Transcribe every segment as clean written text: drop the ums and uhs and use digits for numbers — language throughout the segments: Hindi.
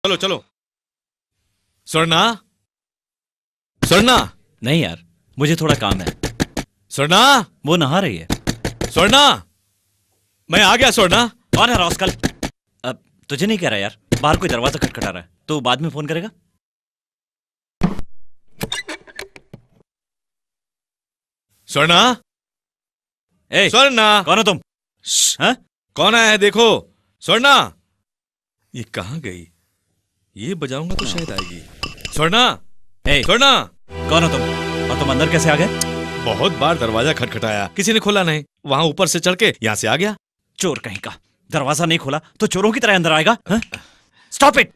चलो चलो। स्वर्णा, स्वर्णा। नहीं यार, मुझे थोड़ा काम है। स्वर्णा, वो नहा रही है। स्वर्णा, मैं आ गया। स्वर्णा। कौन है रॉस्कल? अब तुझे नहीं कह रहा यार, बाहर कोई दरवाजा खटखटा रहा है, तो बाद में फोन करेगा। स्वर्णा, ए, स्वर्णा, कौन हो तुम? हाँ? कौन आया है देखो। स्वर्णा, ये कहाँ गई? ये बजाऊंगा तो शायद आएगी। स्वर्णा, स्वर्णा, कौन हो तुम और तुम अंदर कैसे आ गए? बहुत बार दरवाजा खटखटाया, किसी ने खोला नहीं, वहां ऊपर से चढ़ के यहाँ से आ गया। चोर कहीं का, दरवाजा नहीं खोला तो चोरों की तरह अंदर आएगा? Stop it.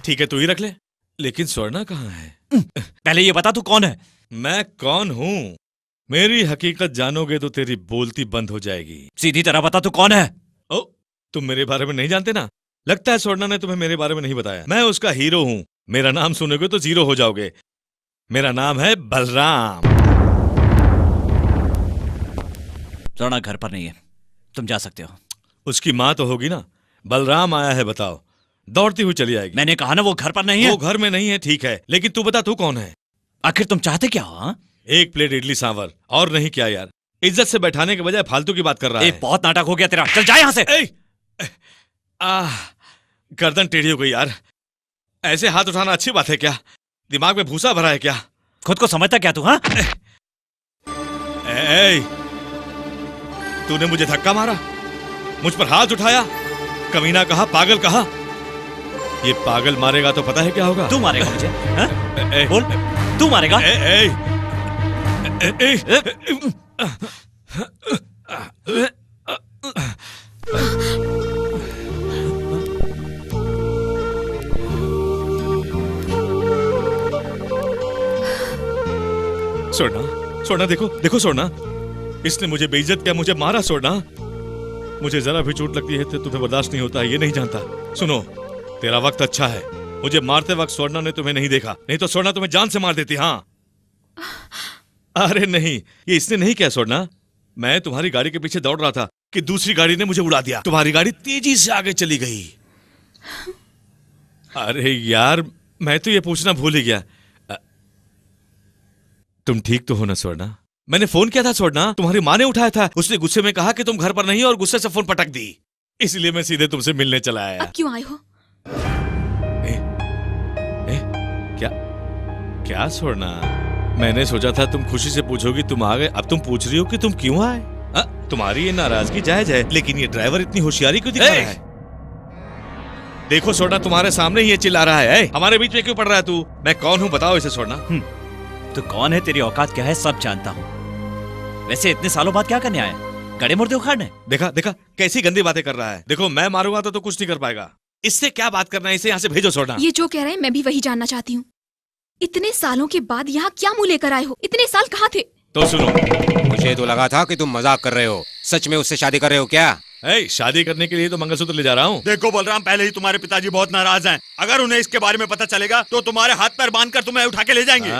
ठीक है, तू ही रख ले। लेकिन स्वर्णा कहाँ है? पहले ये बता तू कौन है? मैं कौन हूँ? मेरी हकीकत जानोगे तो तेरी बोलती बंद हो जाएगी। सीधी तरह बता तू कौन है? ओ, तुम मेरे बारे में नहीं जानते ना? लगता है स्वर्णा ने तुम्हें मेरे बारे में नहीं बताया। मैं उसका हीरो हूँ। मेरा नाम सुनोगे तो जीरो हो जाओगे। मेरा नाम है बलराम। स्वर्णा घर पर नहीं है, तुम जा सकते हो। उसकी माँ तो होगी ना। बलराम आया है, बताओ। दौड़ती हुई चली आएगी। मैंने कहा ना वो घर पर नहीं है। वो घर में नहीं है, ठीक है, लेकिन तू बता तू कौन है? आखिर तुम चाहते क्या हो? एक प्लेट इडली सांवर, और नहीं क्या यार? इज्जत से बैठाने के बजाय फालतू की बात कर रहा है। बहुत नाटक हो गया तेरा, चल जा यहाँ से। गर्दन टेढ़ी हो गई यार। ऐसे हाथ उठाना अच्छी बात है क्या? दिमाग में भूसा भरा है क्या? खुद को समझता क्या तू? हाँ, तूने मुझे धक्का मारा, मुझ पर हाथ उठाया, कमीना कहा, पागल कहा। ये पागल मारेगा तो पता है क्या होगा? तू मारेगा मुझे? बोल, तू मारेगा? स्वर्णा, स्वर्णा देखो, देखो स्वर्णा, इसने मुझे बेइज्जत किया, मुझे मारा। स्वर्णा, मुझे जरा भी चोट लगती है तो तुम्हें बर्दाश्त नहीं होता है, ये नहीं जानता। सुनो, तेरा वक्त अच्छा है। मुझे मारते वक्त स्वर्णा ने तुम्हें नहीं देखा, नहीं तो स्वर्णा तुम्हें जान से मार देती। हाँ, अरे नहीं, ये इसने नहीं किया स्वर्णा। मैं तुम्हारी गाड़ी के पीछे दौड़ रहा था कि दूसरी गाड़ी ने मुझे उड़ा दिया। तुम्हारी गाड़ी तेजी से आगे चली गई। अरे यार, मैं तो ये पूछना भूल ही गया, तुम ठीक तो हो ना स्वर्णा? मैंने फोन किया था स्वर्णा, तुम्हारी माँ ने उठाया था। उसने गुस्से में कहा कि तुम घर पर नहीं हो और गुस्से से फोन पटक दी। इसलिए मैं सीधे तुमसे मिलने चला आया। अब क्यों आए हो? क्या क्या स्वर्णा? मैंने सोचा था तुम खुशी से पूछोगी, तुम आ गए। अब तुम पूछ रही हो कि तुम क्यों आए? तुम्हारी ये नाराजगी जायज है, लेकिन ये ड्राइवर इतनी होशियारी क्यों दिखा रहा है? देखो स्वर्णा, तुम्हारे सामने ही ये चिल्ला रहा है। हमारे बीच में क्यों पड़ रहा है तू? मैं कौन हूँ बताओ इसे स्वर्णा। तो कौन है, तेरी औकात क्या है, सब जानता हूँ। वैसे इतने सालों बाद क्या करने आया? गड़े मुर्दे उखाड़ने? देखा देखा कैसी गंदी बातें कर रहा है। देखो, मैं मारूंगा तो कुछ नहीं कर पाएगा। इससे क्या बात करना है? इसे यहाँ से भेजो स्वर्णा। ये जो कह रहे हैं मैं भी वही जानना चाहती हूँ। इतने सालों के बाद यहाँ क्या मुंह लेकर आए हो? इतने साल कहाँ थे? तो सुनो, मुझे तो लगा था कि तुम मजाक कर रहे हो। सच में उससे शादी कर रहे हो क्या? शादी करने के लिए तो मंगलसूत्र ले जा रहा हूँ। देखो बलराम, पहले ही तुम्हारे पिताजी बहुत नाराज हैं। अगर उन्हें इसके बारे में पता चलेगा तो तुम्हारे हाथ पैर बांधकर तुम्हें उठा के ले जाएंगे।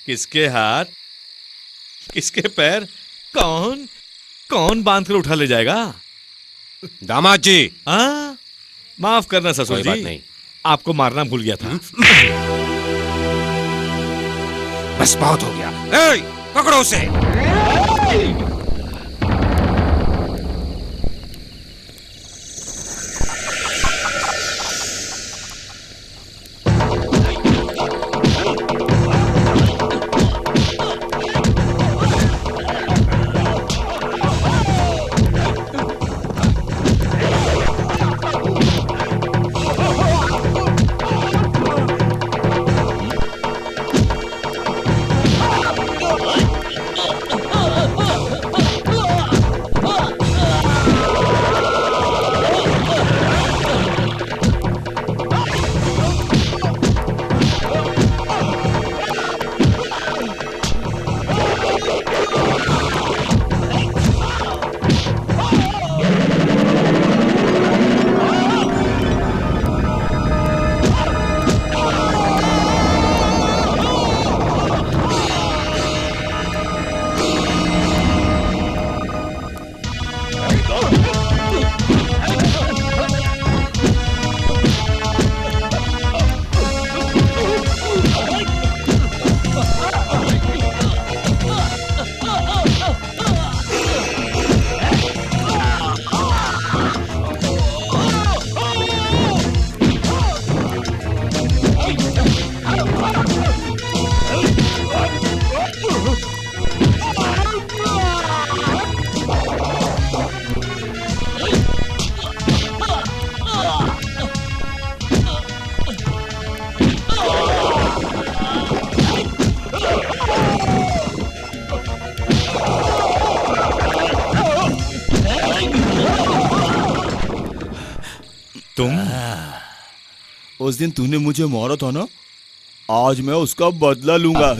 किसके हाथ, किसके पैर? कौन कौन बांध कर उठा ले जाएगा? दामाद जी। माफ करना ससुर जी, बात नहीं। आपको मारना भूल गया था। बस बहुत हो गया। पकड़ो उसे। तुम? उस दिन तूने मुझे मारा था ना, आज मैं उसका बदला लूंगा।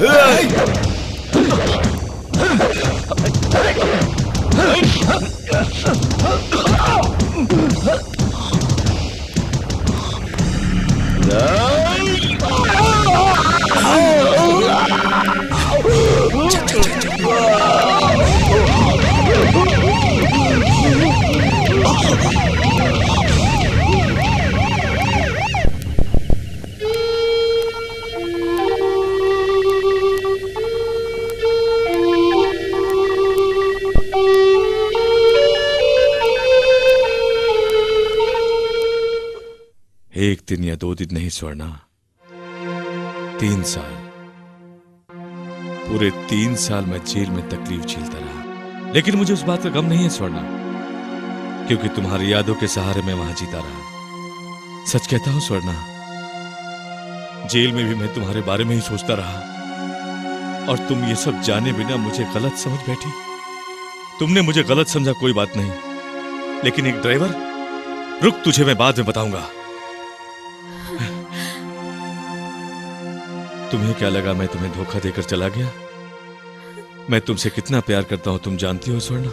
एक दिन या 2 दिन नहीं स्वर्णा, 3 साल, पूरे 3 साल मैं जेल में तकलीफ झेलता रहा। लेकिन मुझे उस बात का गम नहीं है स्वर्णा, क्योंकि तुम्हारी यादों के सहारे मैं वहां जीता रहा। सच कहता हूं स्वर्णा, जेल में भी मैं तुम्हारे बारे में ही सोचता रहा, और तुम ये सब जाने बिना मुझे गलत समझ बैठी। तुमने मुझे गलत समझा, कोई बात नहीं, लेकिन एक ड्राइवर, रुक, तुझे मैं बाद में बताऊंगा। तुम्हें क्या लगा मैं तुम्हें धोखा देकर चला गया? मैं तुमसे कितना प्यार करता हूं तुम जानती हो स्वर्णा।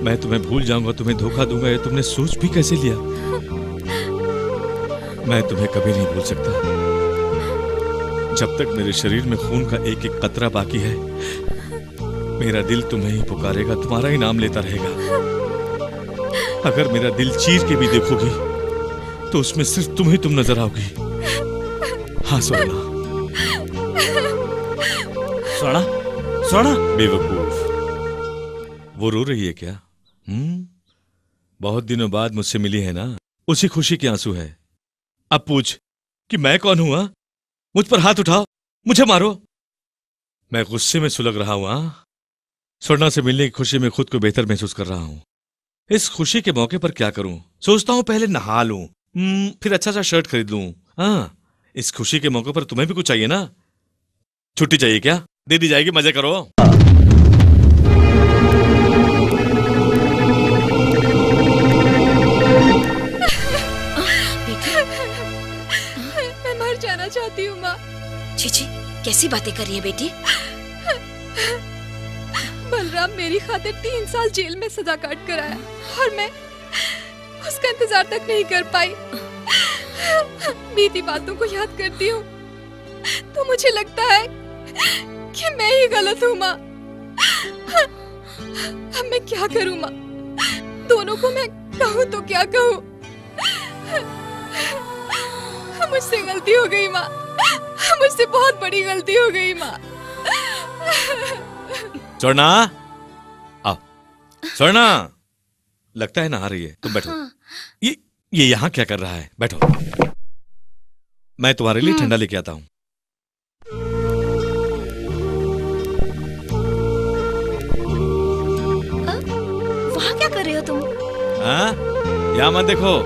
मैं तुम्हें भूल जाऊंगा, तुम्हें धोखा दूंगा, ये तुमने सोच भी कैसे लिया? मैं तुम्हें कभी नहीं भूल सकता। जब तक मेरे शरीर में खून का एक एक कतरा बाकी है, मेरा दिल तुम्हें ही पुकारेगा, तुम्हारा ही नाम लेता रहेगा। अगर मेरा दिल चीर के भी देखोगी तो उसमें सिर्फ तुम ही तुम नजर आओगी। हाँ स्वर्णा। स्वर्णा, स्वर्णा। बेवकूफ, वो रो रही है क्या? बहुत दिनों बाद मुझसे मिली है ना, उसी खुशी के आंसू है। अब पूछ कि मैं कौन हूं? मुझ पर हाथ उठाओ, मुझे मारो। मैं गुस्से में सुलग रहा हूं। स्वर्णा से मिलने की खुशी में खुद को बेहतर महसूस कर रहा हूं। इस खुशी के मौके पर क्या करूं? सोचता हूं पहले नहा लूं, फिर अच्छा सा शर्ट खरीद लूं। हाँ, इस खुशी के मौके पर तुम्हें भी कुछ चाहिए ना? छुट्टी चाहिए क्या? दे दी जाएगी, मजे करो। मैं मर जाना चाहती हूँ माँ। चीची, कैसी बातें कर रही है बेटी? बलराम मेरी खातिर 3 साल जेल में सजा काट कर आया, और मैं उसका इंतजार तक नहीं कर पाई। बीती बातों को याद करती हूँ तो मुझे लगता है कि मैं ही गलत हूँ माँ। अब मैं क्या करूँ माँ? दोनों को मैं कहूँ तो क्या कहूँ? मुझसे गलती हो गई माँ, मुझसे बहुत बड़ी गलती हो गई माँ। स्वर्णा, आओ। स्वर्णा, लगता है नहा रही है, तुम बैठो। हाँ। ये यहाँ क्या कर रहा है? बैठो, मैं तुम्हारे लिए ठंडा लेके आता हूँ। वहाँ क्या कर रहे हो तुम? हाँ, यहाँ मत देखो,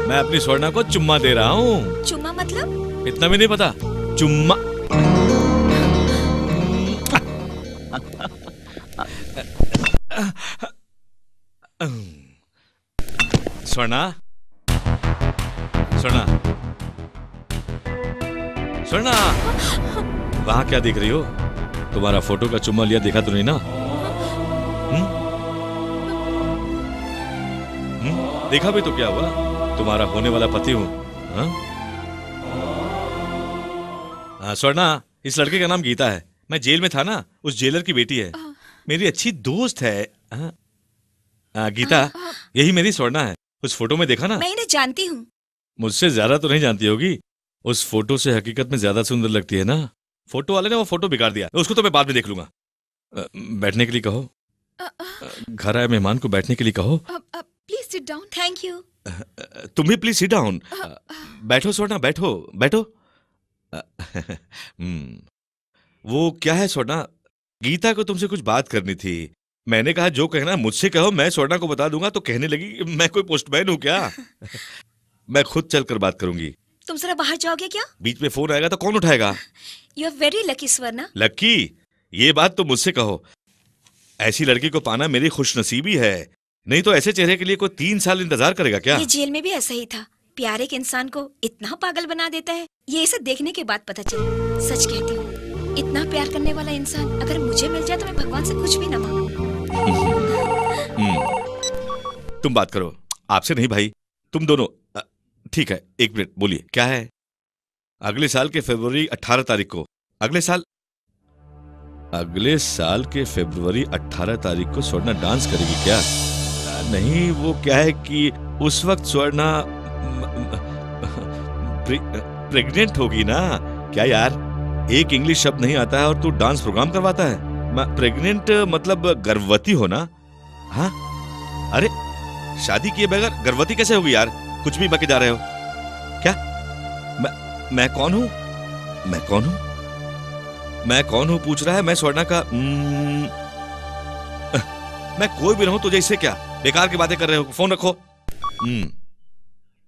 मैं अपनी स्वर्णा को चुम्मा दे रहा हूँ। चुम्मा मतलब? इतना भी नहीं पता? चुम्मा। स्वर्णा, स्वर्णा, स्वर्णा, वहां क्या देख रही हो? तुम्हारा फोटो का चुम्मा लिया देखा तो नहीं ना? देखा भी तो क्या हुआ? तुम्हारा होने वाला पति हूं। स्वर्णा, इस लड़के का नाम गीता है। मैं जेल में था ना, उस जेलर की बेटी है, मेरी अच्छी दोस्त है। गीता, यही मेरी स्वर्णा है। उस फोटो में देखा ना? मैं इन्हें जानती हूँ। मुझसे ज्यादा तो नहीं जानती होगी। उस फोटो से हकीकत में ज्यादा सुंदर लगती है ना। फोटो वाले ने वो फोटो बिगाड़ दिया, उसको तो मैं बाद में देख लूंगा। बैठने के लिए कहो। घर आए मेहमान को बैठने के लिए कहो। Please sit down. Thank you. तुम भी प्लीज सिट डाउन। बैठो स्वर्णा, बैठो बैठो। वो क्या है स्वर्णा, गीता को तुमसे कुछ बात करनी थी। मैंने कहा जो कहना मुझसे कहो, मैं स्वर्णा को बता दूंगा। तो कहने लगी मैं कोई पोस्टमैन हूं क्या? मैं खुद चलकर बात करूंगी। तुम जरा बाहर जाओगे क्या? बीच में फोन आएगा तो कौन उठाएगा? You are very lucky Swarna. Lucky? ये बात तो मुझसे कहो। ऐसी लड़की को पाना मेरी खुशनसीबी है, नहीं तो ऐसे चेहरे के लिए कोई 3 साल इंतजार करेगा क्या? ये जेल में भी ऐसा ही था। प्यार एक इंसान को इतना पागल बना देता है, ये इसे देखने के बाद पता चला। सच कहती हूँ, इतना प्यार करने वाला इंसान अगर मुझे मिल जाए तो मैं भगवान से कुछ भी न मांगू। तुम बात करो, आपसे नहीं भाई, तुम दोनों। ठीक है, एक मिनट, बोलिए क्या है? अगले साल के फरवरी 18 तारीख को, अगले साल के फरवरी 18 तारीख को स्वर्णा डांस करेगी क्या? नहीं, वो क्या है कि उस वक्त स्वर्णा प्रेग्नेंट होगी ना। क्या यार, एक इंग्लिश शब्द नहीं आता है और तू डांस प्रोग्राम करवाता है? प्रेग्नेंट मतलब गर्भवती हो ना? हाँ, अरे शादी किए बगैर गर्भवती कैसे होगी यार? कुछ भी बके जा रहे हो क्या? मैं कौन हूं? मैं कौन हूं पूछ रहा है? मैं स्वर्णा का मैं कोई भी रहूं, तुझे इससे क्या? बेकार की बातें कर रहे हो, फोन रखो।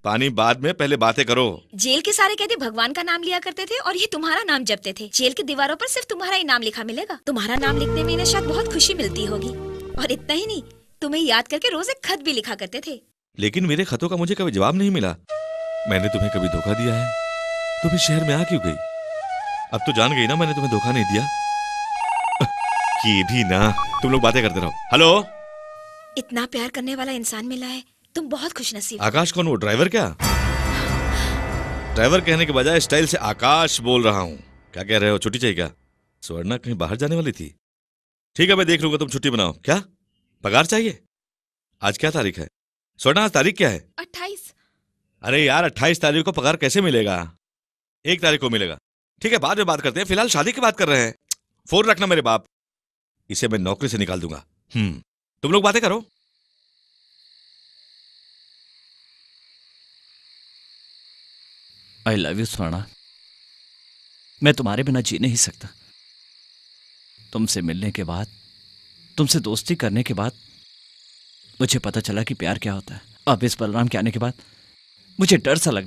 पानी बाद में, पहले बातें करो। जेल के सारे कैदी भगवान का नाम लिया करते थे और ये तुम्हारा नाम जपते थे। जेल की दीवारों पर सिर्फ तुम्हारा ही नाम लिखा मिलेगा। तुम्हारा नाम लिखने में इन्हें शायद बहुत खुशी मिलती होगी। और इतना ही नहीं, तुम्हें याद करके रोज एक खत भी लिखा करते थे। लेकिन मेरे खतों का मुझे कभी जवाब नहीं मिला। मैंने तुम्हें कभी धोखा दिया है? तुम इस शहर में आ क्यों गई? अब तो जान गई ना मैंने तुम्हें धोखा नहीं दिया। ये भी ना, तुम लोग बातें करते रहो। हेलो, इतना प्यार करने वाला इंसान मिला है, तुम बहुत खुशनसीब। आकाश कौन? वो ड्राइवर क्या? ड्राइवर कहने के बजाय स्टाइल से आकाश बोल रहा हूँ। क्या कह रहे हो? छुट्टी चाहिए क्या? स्वर्णा कहीं बाहर जाने वाली थी? ठीक है, मैं देख लूंगा, तुम छुट्टी बनाओ। क्या पगार चाहिए? आज क्या तारीख है स्वर्णा? आज तारीख क्या है? 28। अरे यार, 28 तारीख को पगार कैसे मिलेगा? 1 तारीख को मिलेगा। ठीक है, बाद में बात करते हैं, फिलहाल शादी की बात कर रहे हैं। फोन रखना मेरे बाप, इसे मैं नौकरी से निकाल दूंगा। तुम लोग बातें करो। I love you Swarna. मैं तुम्हारे बिना जी नहीं सकता। तुमसे मिलने के बाद, तुमसे दोस्ती करने के बाद मुझे पता चला कि प्यार क्या होता है। अब इस बलराम के आने के बाद मुझे डर सा लग